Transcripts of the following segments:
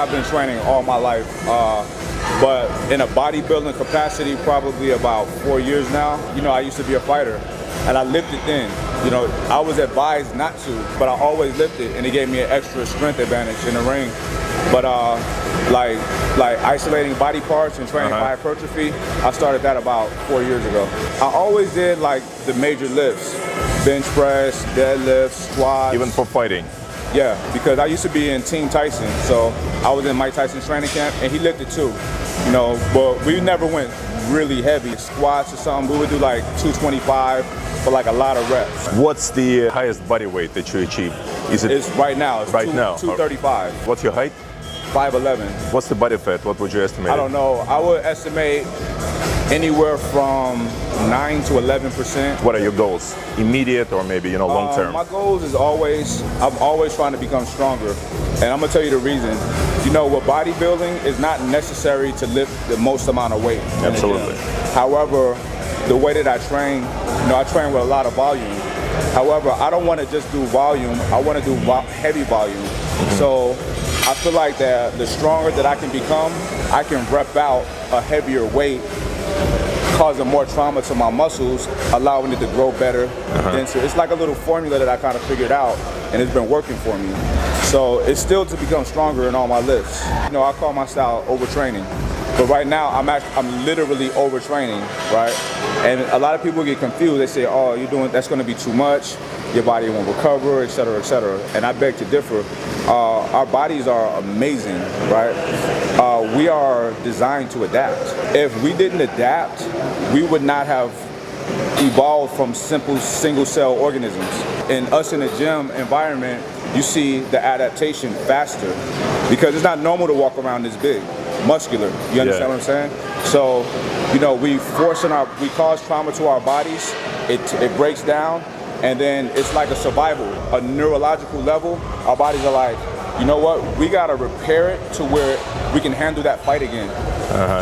I've been training all my life, but in a bodybuilding capacity, probably about 4 years now. You know, I used to be a fighter, and I lifted then. You know, I was advised not to, but I always lifted, and it gave me an extra strength advantage in the ring. But like isolating body parts and training for hypertrophy, I started that about 4 years ago. I always did like the major lifts, bench press, deadlifts, squats. Even for fighting? Yeah, because I used to be in Team Tyson, so I was in Mike Tyson's training camp, and he lifted too. You know, but we never went really heavy. Squats or something, we would do like 225 for like a lot of reps. What's the highest body weight that you achieve? It's right now. It's right now 235. What's your height? 5'11". What's the body fat? What would you estimate? I don't know. I would estimate anywhere from 9 to 11%. What are your goals? Immediate or maybe, you know, long term? My goals is I'm always trying to become stronger. And I'm gonna tell you the reason. You know, with bodybuilding, it's not necessary to lift the most amount of weight. Absolutely. However, the way that I train, you know, I train with a lot of volume. However, I don't want to just do volume. I want to do heavy volume. So I feel like that the stronger that I can become, I can rep out a heavier weight, causing more trauma to my muscles, allowing it to grow better. So it's like a little formula that I kind of figured out, and it's been working for me. So it's still to become stronger in all my lifts. You know, I call my style overtraining. But right now, I'm literally overtraining, right? And a lot of people get confused. They say, "Oh, that's going to be too much. Your body won't recover, et cetera, et cetera." And I beg to differ. Our bodies are amazing, right? We are designed to adapt. If we didn't adapt, we would not have evolved from simple single-cell organisms. In us in a gym environment, you see the adaptation faster because it's not normal to walk around this big. Muscular, you understand what I'm saying? So, you know, we cause trauma to our bodies, it breaks down, and then it's like a survival, a neurological level. Our bodies are like, you know what, we gotta repair it to where we can handle that fight again.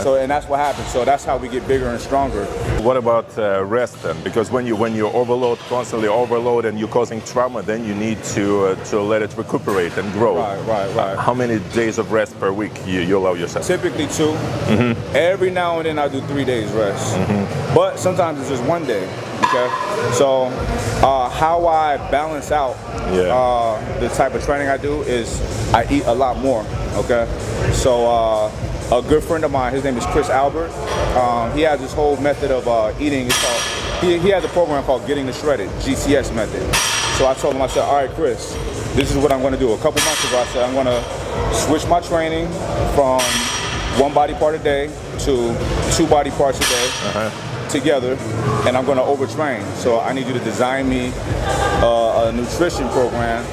So, and that's what happens. So that's how we get bigger and stronger. What about rest then? Because when you overload, constantly overload, and you're causing trauma, then you need to let it recuperate and grow. Right. How many days of rest per week you allow yourself? Typically 2. Every now and then I do 3 days rest. But sometimes it's just 1 day. Okay. So how I balance out the type of training I do is I eat a lot more. Okay. So a good friend of mine, his name is Chris Albert. He has this whole method of eating. It's called, he has a program called Getting the Shredded, GTS method. So I told him, I said, all right, Chris, this is what I'm going to do. A couple months ago, I said, I'm going to switch my training from 1 body part a day to 2 body parts a day together, and I'm going to overtrain. So I need you to design me a nutrition program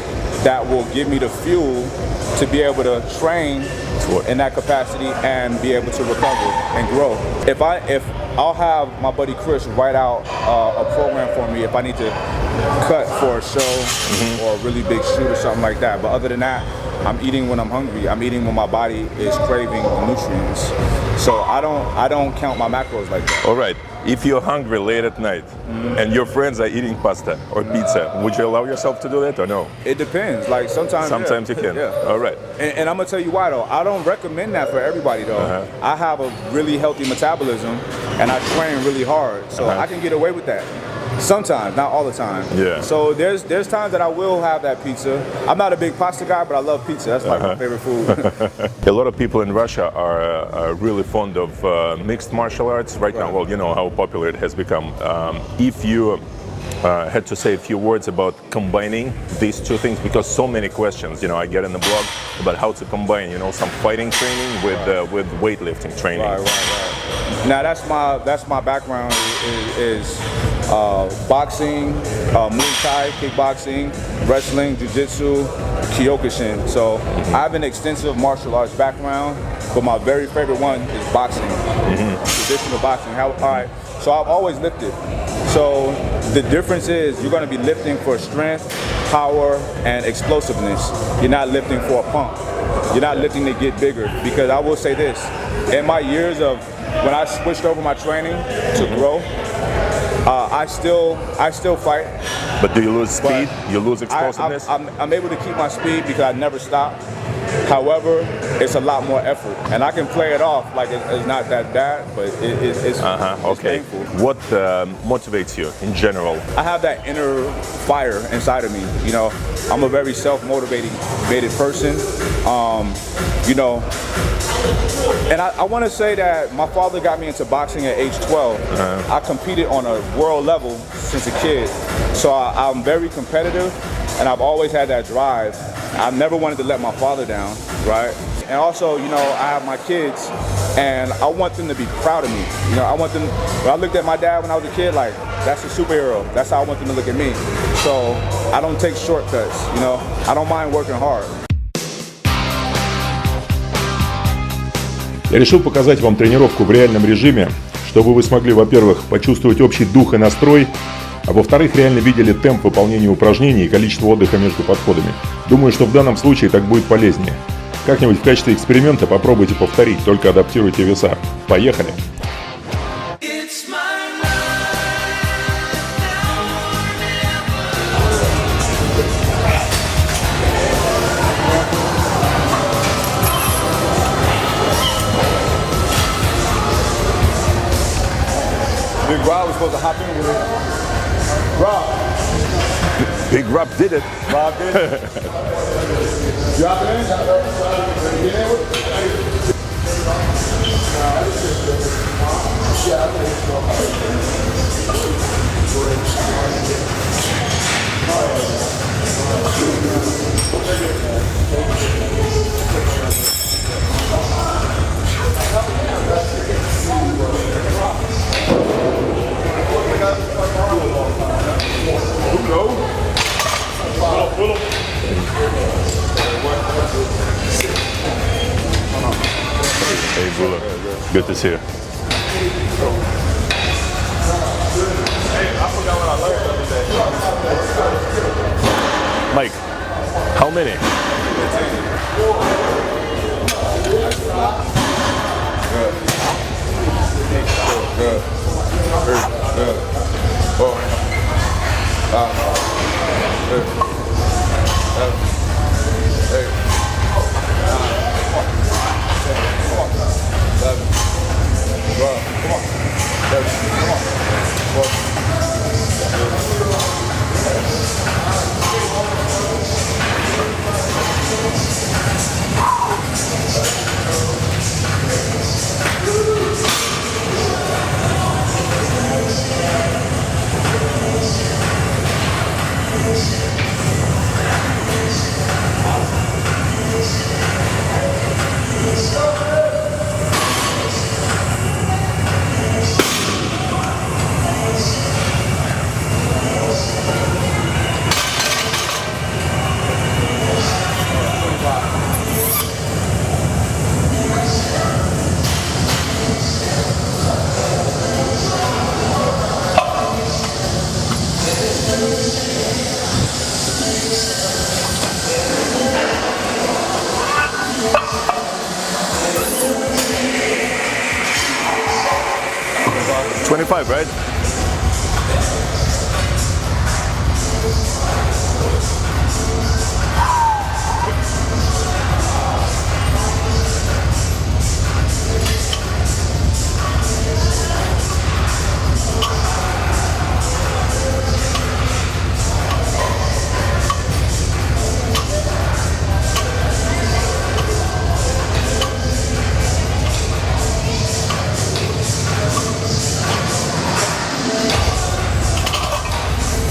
that will give me the fuel to be able to train in that capacity and be able to recover and grow. If I'll have my buddy Chris write out a program for me if I need to cut for a show or a really big shoot or something like that. But other than that, I'm eating when I'm hungry. I'm eating when my body is craving nutrients. So I don't count my macros like that. All right. If you're hungry late at night and your friends are eating pasta or pizza, would you allow yourself to do that or no? It depends. Like sometimes you can. Yeah. All right. And I'm gonna tell you why though. I don't recommend that for everybody though. I have a really healthy metabolism and I train really hard, so I can get away with that. Sometimes, not all the time. Yeah. So there's times that I will have that pizza. I'm not a big pasta guy, but I love pizza. That's like my favorite food. A lot of people in Russia are really fond of mixed martial arts right now. Well, you know how popular it has become. If you had to say a few words about combining these two things, because so many questions, you know, I get in the blog about how to combine, you know, some fighting training with weightlifting training. Right. Now that's my background is boxing, Muay Thai, kickboxing, wrestling, jiu-jitsu, Kyokushin. So I have an extensive martial arts background, but my very favorite one is boxing, traditional boxing. All right, so I've always lifted. So the difference is you're going to be lifting for strength, power, and explosiveness. You're not lifting for a pump. You're not lifting to get bigger. Because I will say this, in my years of when I switched over my training to grow, I still fight. But do you lose speed? You lose explosiveness? I'm able to keep my speed because I never stop. However, it's a lot more effort, and I can play it off like it's not that bad, but it's Okay. painful. What motivates you in general? I have that inner fire inside of me. You know, I'm a very self-motivated person. You know, and I want to say that my father got me into boxing at age 12. I competed on a world level since a kid, so I'm very competitive, and I've always had that drive. I've never wanted to let my father down, right? And also, you know, I have my kids, and I want them to be proud of me. You know, I want them, when I looked at my dad when I was a kid, like, that's a superhero. That's how I want them to look at me. So I don't take shortcuts, you know? I don't mind working hard. Я решил показать вам тренировку в реальном режиме, чтобы вы смогли, во-первых, почувствовать общий дух и настрой, а во-вторых, реально видели темп выполнения упражнений и количество отдыха между подходами. Думаю, что в данном случае так будет полезнее. Как-нибудь в качестве эксперимента попробуйте повторить, только адаптируйте веса. Поехали! Big Rob was supposed to hop in with it. Rob. Big Rob did it. Rob did it. Drop it in. Get in with it. Hey, Bula. Good to see you. Mike, how many? Good. Good. Oh. Good. 8. 11. Come on. 13. Come on. 25, right?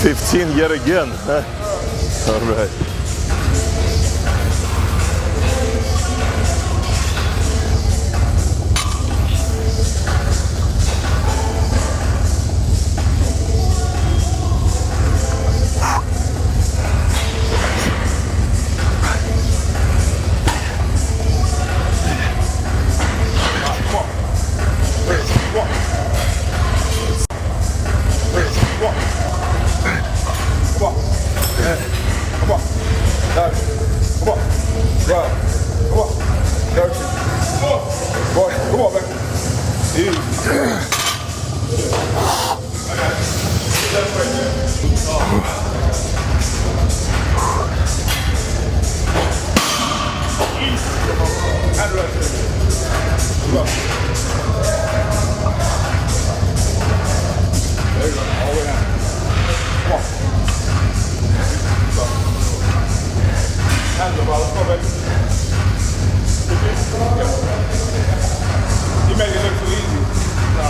$15 yet again. All right. And rest. Go. There you go. All the way down. Come on. Go. Hands up, bro. Let's go, baby. You make it look too easy.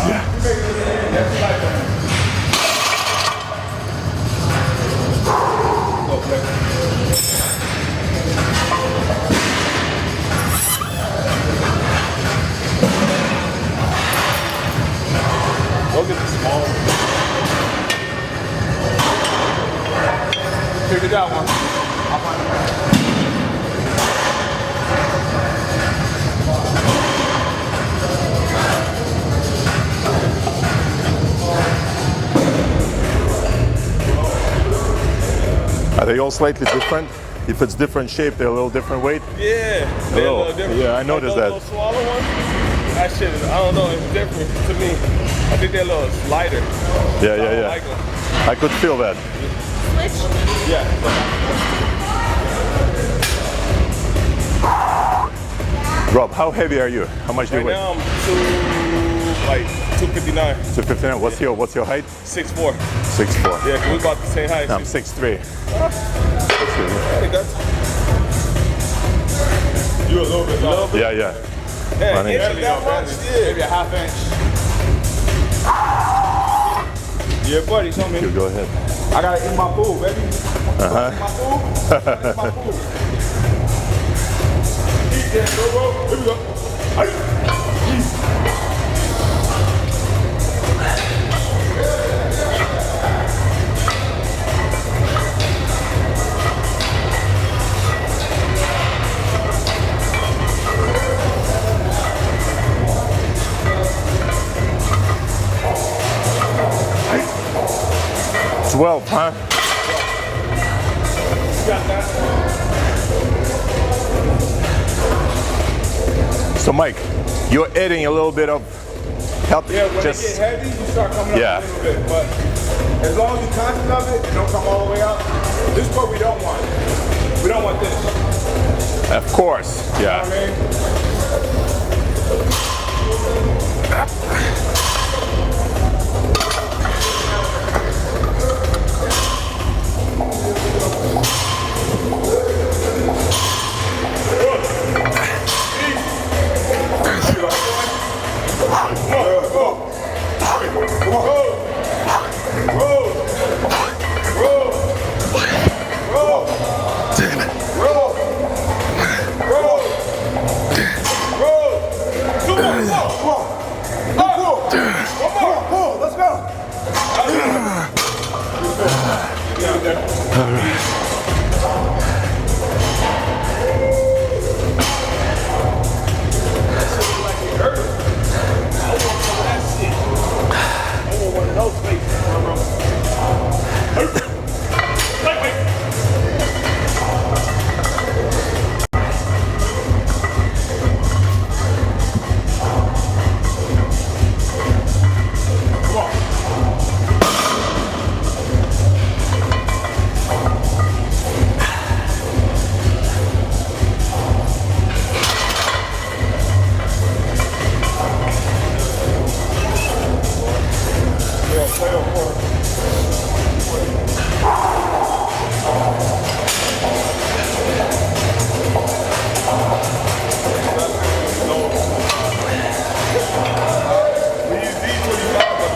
Yeah. You make it look too easy. That's light, man. Go, baby. Go get the small one. Figure that one. I'll find it. Are they all slightly different? If it's different shape, they're a little different weight? Yeah, they're a little different. Yeah, I noticed like that. Those smaller ones, that shit is, I don't know, it's different to me. I think they're a little lighter. Yeah, I don't yeah. like them. I could feel that. Yeah. Rob, how heavy are you? How much do you Right weigh? now I'm 259. 259. What's your height? 6'4". 6'4". Yeah, 'cause we about the same height. I'm 6'3". I think that's. You a little bit low. Yeah, yeah. Yeah, Funny. inch that much? Yeah, maybe a half inch. Yeah, buddy, show me. You go ahead. I gotta eat my food, baby. Eat my food. Eat my food. Eat that, bro. Here we go. Hey. 12, huh? Got that. So Mike, you're adding a little bit of help. Yeah, when it get heavy, you start coming up a little bit. But as long as you're conscious of it, it don't come all the way up. This is what we don't want. We don't want this. Of course, yeah. You know what I mean?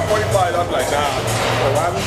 45, I'm like, nah. What happened?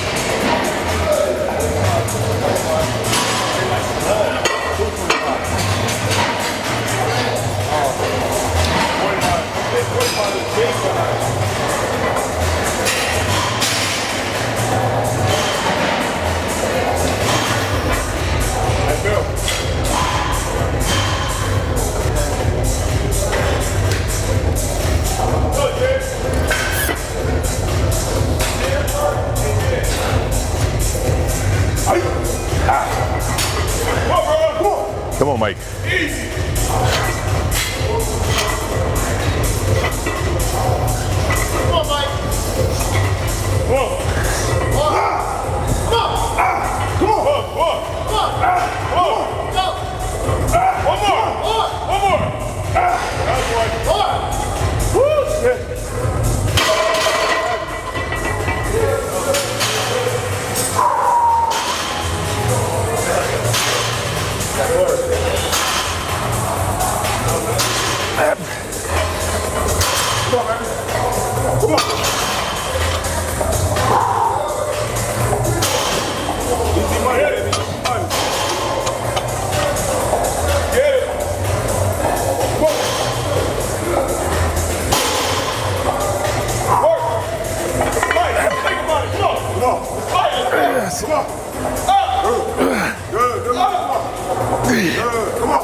Come on, Mike. Easy. Come on, Mike. Come on. Come on. Come on. Come on. Come on. Come on. Come on. Go. One more. Good. Come on. Come on.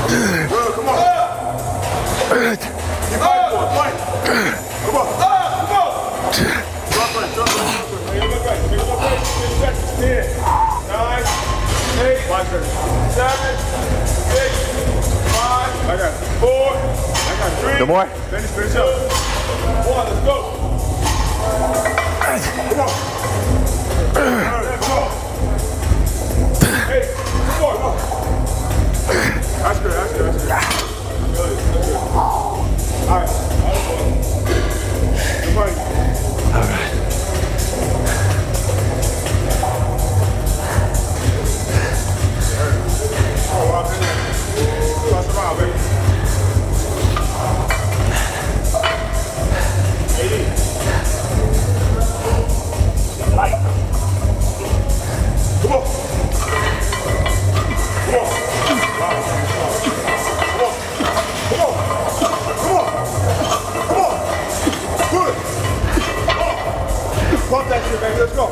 Good. Come on. Keep fighting for it. Fight. Come on. Come on. Drop right. Make it look right. 10, 9, 8, 7, 6, 5. I got 4. I got 3. No more? Finish up. 1, let's go. Come on. Let's go. Hey, 4. Come on. That's good. Good. All right. Good morning. All right. Oh, up in there. Cross them out, baby. 80. Light. Come on. Come on. Come on. Good. Pump that shit, baby. Let's go.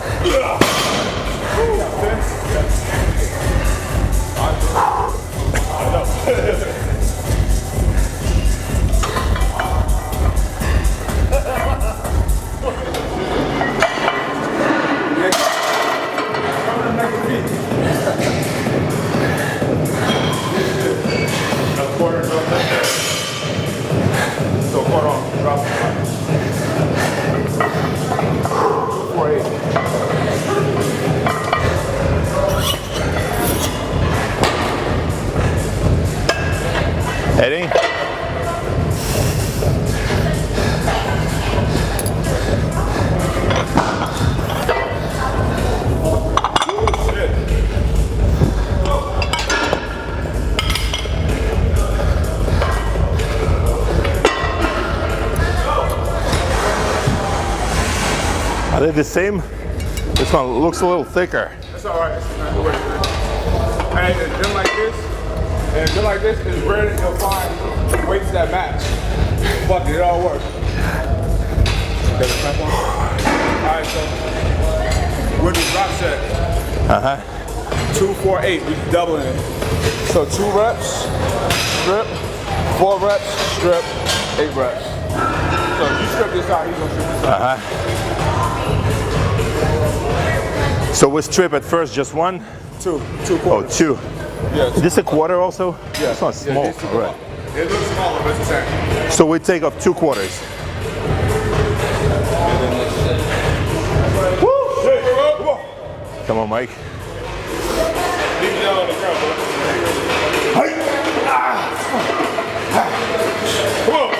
Eddie? Are they the same? This one looks a little thicker. That's all right. That's not the way. And then like this, and then like this, it's rare that you'll find weights that match. Fuck it, it all works. Okay, all right, so with the drop set, 2, 4, 8, we doubling it. So 2 reps, strip, 4 reps, strip, 8 reps. So if you strip this out, he's gonna strip this out. So we strip at first just 1? 2 Oh, quarters. 2. Yeah, Is this a quarter also? Yeah. It's not small. Yeah, Right. It looks smaller, but it's the same. So we take off 2 quarters. Woo! Shit, come on. Come on, Mike. Leave it down on the ground, bro. Come on.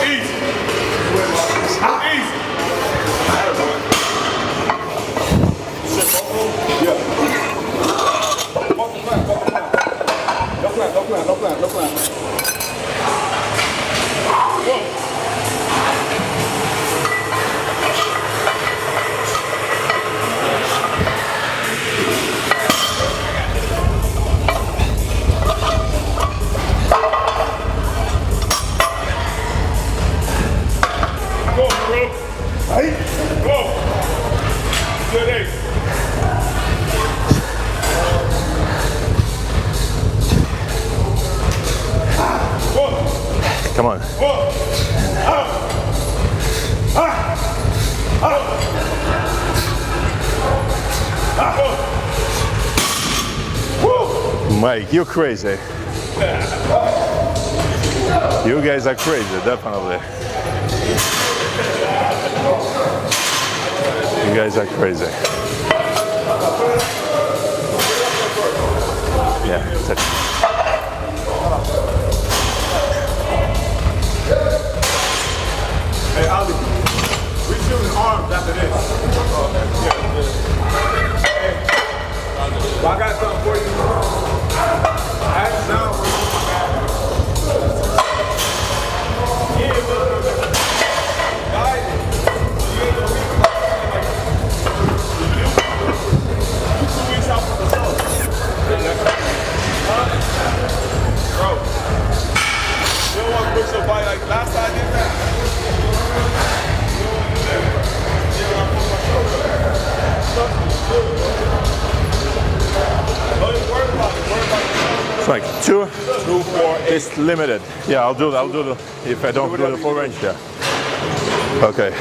Easy. Easy. Yeah. No plan. Whoa. Go, bro. Hey. Go. Good day. Come on. Mike, you're crazy. You guys are crazy, definitely. You guys are crazy. Yeah, that's it. Hey, Ali, we shooting arms after this. Yeah. Hey, well, I got something for you. I had to sound for you. Yeah, guys, you 2 weeks out from the show. Bro, you don't want to push your body like last time I did that. You don't want to do that. Yeah, when I put my shoulder. It's like 2. 2, 4, 8. It's limited. Yeah, I'll do the if I don't do the full range. Yeah. Okay.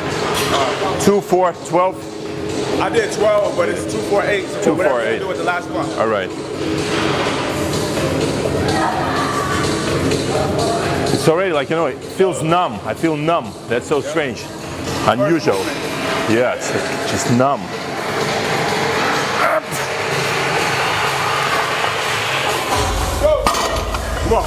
2, 4, 12. I did 12, but it's 2, 4, 8. So 2, whatever 4, you 8. do with the last one. All right. It's already like, you know, it feels numb. I feel numb. That's so strange. Unusual. Yeah, it's like just numb. Go. Come on.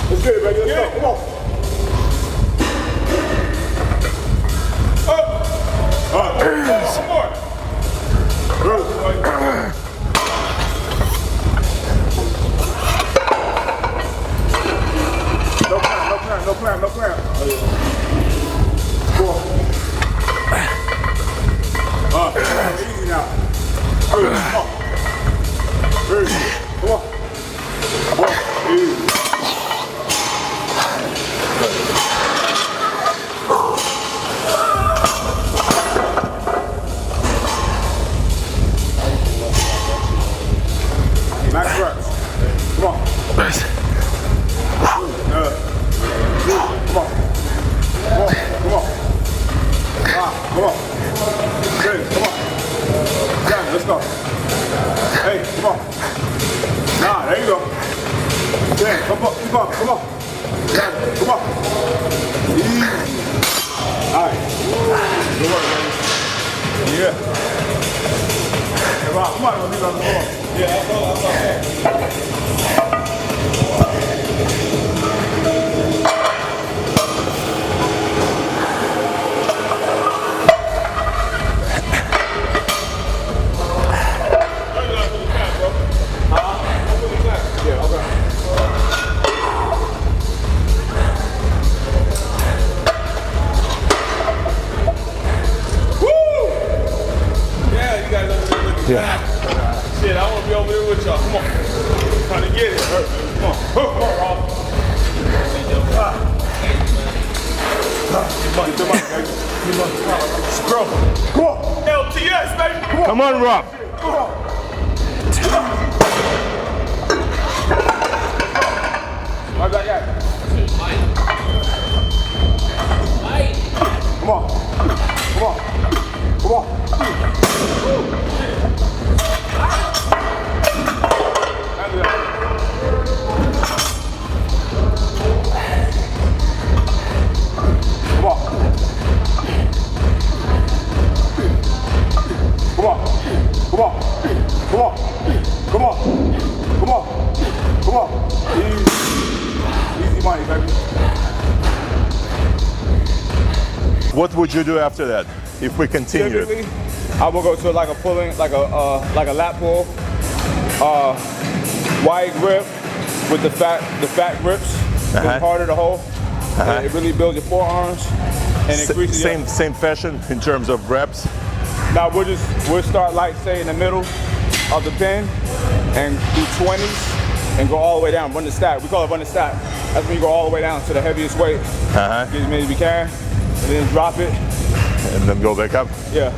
Let's get it, baby. Let's go. Come on. Up. One more. No clamp. Go on. Easy now. Come on. Come on. Easy. Max reps. Come on. Nice. Come on. Come on. Come on. Good. Come on. Done. Let's go. Hey, come on. Nah, there you go. Yeah, come on. Keep on. Come on. Done. Come on. Easy. All right. Good work, baby. Yeah. Hey, Rob, come on. Leave it on the floor. Yeah, I saw. Yeah. Shit, I want to be over there with y'all. Come on. Trying to get it. Come on. Come on, Rob. Get the mic, baby. Scrub. Come on. LTS, baby. Come on. Come on, Rob. Come on. Right back at it. Come on. Come on. Come on. Come on. Easy money, baby. What would you do after that if we continue? Typically, I will go to like a pulling, like a lat pull, wide grip with the fat grips. It's harder to hold. It really builds your forearms and increases same fashion in terms of reps. Now we'll start like say in the middle of the pin and do 20s and go all the way down. Run the stack. We call it run the stack. That's when you go all the way down to the heaviest weight. Get as many as we can, and then drop it. And then go back up. Yeah,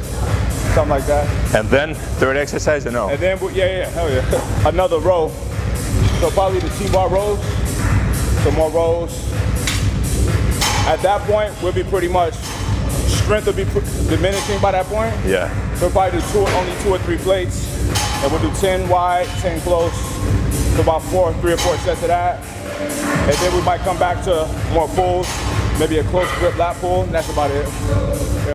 something like that. And then third exercise, or no? And then hell yeah, another row. So probably the T-bar rows. Some more rows. At that point, we'll be pretty much, strength will be diminishing by that point. Yeah. So we'll probably do only 2 or 3 plates. And we'll do 10 wide, 10 close. So about 3 or 4 sets of that. And then we might come back to more pulls, maybe a close grip lat pull, and that's about it.